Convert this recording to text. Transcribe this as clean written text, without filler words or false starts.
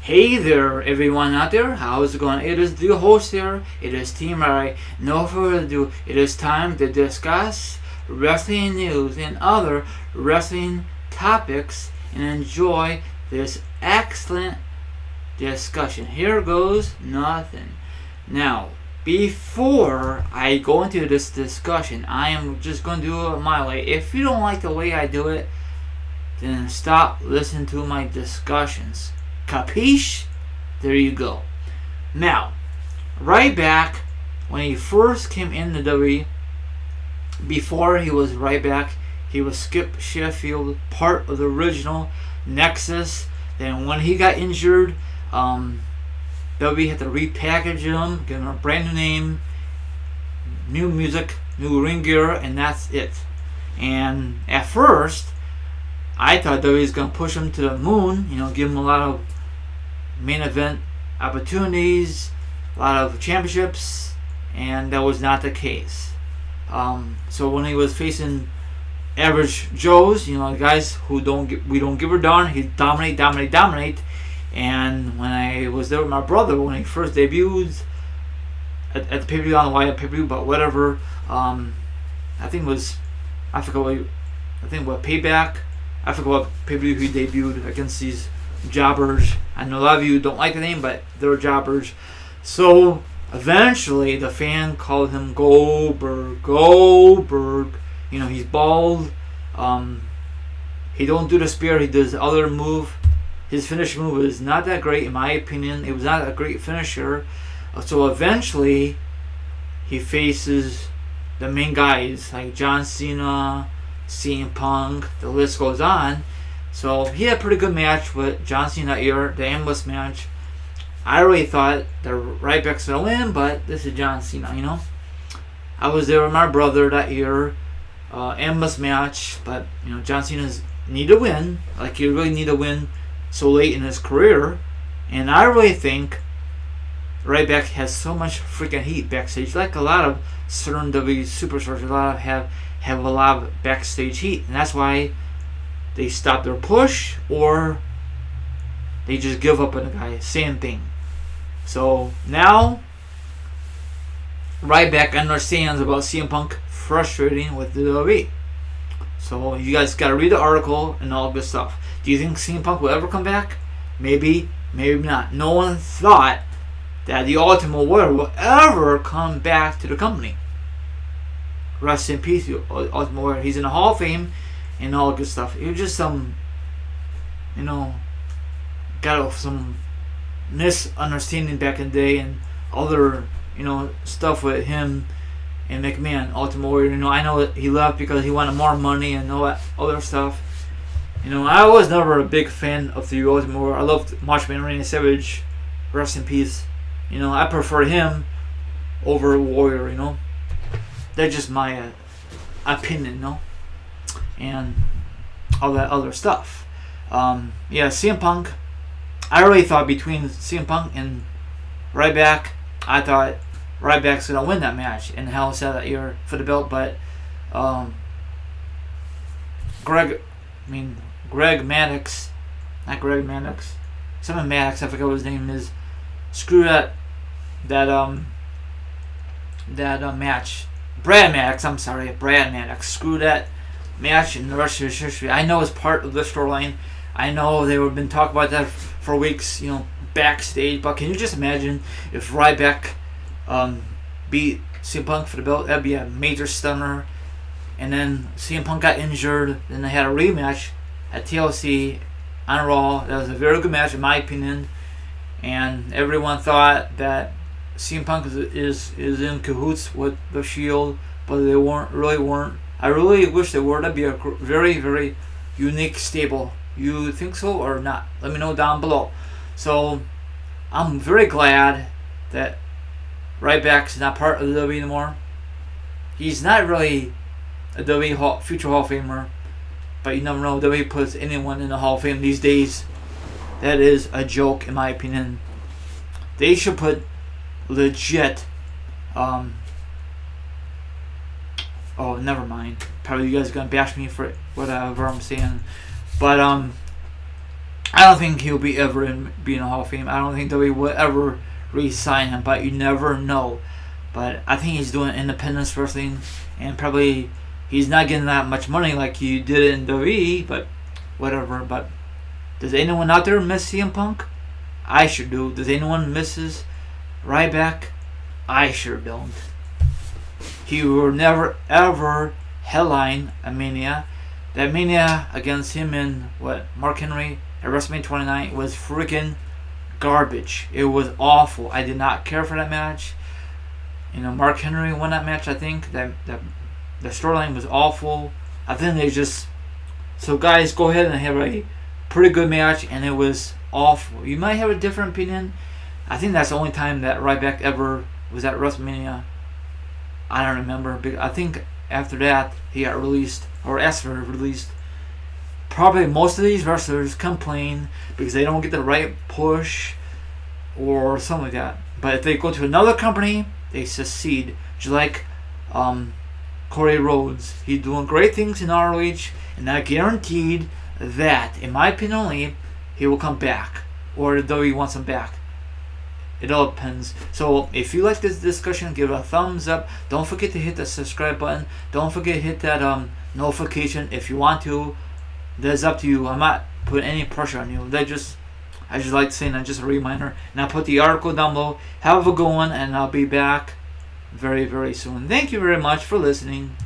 Hey there, everyone out there. How's it going? It is the host here. It is Team Ryback. No further ado, it is time to discuss wrestling news and other wrestling topics and enjoy this excellent discussion. Here goes nothing. Now, before I go into this discussion, I am just going to do it my way. If you don't like the way I do it, then stop listening to my discussions. Capiche? There you go. Now, Ryback, when he first came in the WWE, before he was Ryback, he was Skip Sheffield, part of the original Nexus. Then when he got injured, WWE had to repackage him, give him a brand new name, new music, new ring gear, and that's it. And at first, I thought WWE was going to push him to the moon, give him a lot of main event opportunities, a lot of championships, and that was not the case. So when he was facing average Joes, guys who we don't give a darn, he dominate. And when I was there with my brother when he first debuted at the pay-per-view, on the Wyatt pay-per-view, but whatever, I think what Payback. I forgot what pay-per-view he debuted against these jobbers. I know a lot of you don't like the name, but they're jobbers. So eventually the fan called him Goldberg. He's bald. He don't do the spear. He does the other move. His finish move is not that great in my opinion. It was not a great finisher. So eventually he faces the main guys like John Cena, CM Punk, the list goes on. So he had a pretty good match with John Cena that year, the Endless match. I really thought the Ryback's gonna win, but this is John Cena, I was there with my brother that year, Endless match, but John Cena's need to win. Like you really need to win so late in his career, and I really think Ryback has so much freaking heat backstage, like a lot of certain WWE superstars. A lot of have a lot of backstage heat, and that's why they stop their push or they just give up on the guy. Same thing. So now Ryback understands about CM Punk frustrating with the WWE. So you guys got to read the article and all this stuff. Do you think CM Punk will ever come back? Maybe, maybe not. No one thought that the Ultimate Warrior will ever come back to the company. Rest in peace, Ultimate Warrior. He's in the Hall of Fame and all good stuff. It was just some, got some misunderstanding back in the day and other, stuff with him and McMahon, Ultimate Warrior. I know that he left because he wanted more money and all that other stuff. I was never a big fan of the Ultimate Warrior. I loved Macho Man Randy Savage. Rest in peace. I prefer him over Warrior, That's just my opinion, and all that other stuff. CM Punk. I really thought between CM Punk and Ryback, I thought Ryback's gonna win that match in Hell in a Cell that year for the belt, but Greg Maddox, not Greg Maddox, someone Maddox, I forget what his name is. Screw that match. Brad Maddox. Screw that match and the rest of his history. I know it's part of the storyline. I know they have been talking about that for weeks, backstage. But can you just imagine if Ryback beat CM Punk for the belt? That'd be a major stunner. And then CM Punk got injured. Then they had a rematch at TLC on Raw. That was a very good match in my opinion. And everyone thought that CM Punk is in cahoots with the Shield, but they weren't. I really wish they were. That'd be a very, very unique stable. You think so or not? Let me know down below. So I'm very glad that Ryback's not part of the WWE anymore. He's not really a WWE future Hall of Famer, but you never know. WWE puts anyone in the Hall of Fame these days. That is a joke in my opinion. They should put legit never mind. Probably you guys are gonna bash me for whatever I'm saying. But I don't think he'll be ever be in the Hall of Fame. I don't think WWE will ever re-sign him, but you never know. But I think he's doing independence wrestling, and probably he's not getting that much money like he did in WWE, but whatever. But does anyone out there miss CM Punk? I sure do. Does anyone misses Ryback? I sure don't. He will never ever headline a Mania. That Mania against him and Mark Henry at WrestleMania 29 was freaking garbage. It was awful. I did not care for that match. Mark Henry won that match. I think that the storyline was awful. I think they just... So guys, go ahead and have a pretty good match, and it was awful. You might have a different opinion. I think that's the only time that Ryback ever was at WrestleMania. I don't remember. I think after that he got released, or asked for released. Probably most of these wrestlers complain because they don't get the right push or something like that. But if they go to another company, they succeed. Just like Corey Rhodes. He's doing great things in ROH, and I guaranteed that, in my opinion only, he will come back. Or the WWE wants him back. It all depends. So if you like this discussion, give it a thumbs up. Don't forget to hit the subscribe button. Don't forget to hit that notification if you want to. That's up to you. I'm not putting any pressure on you. I just like saying that, just a reminder. And I'll put the article down below. Have a good one, and I'll be back very, very soon. Thank you very much for listening.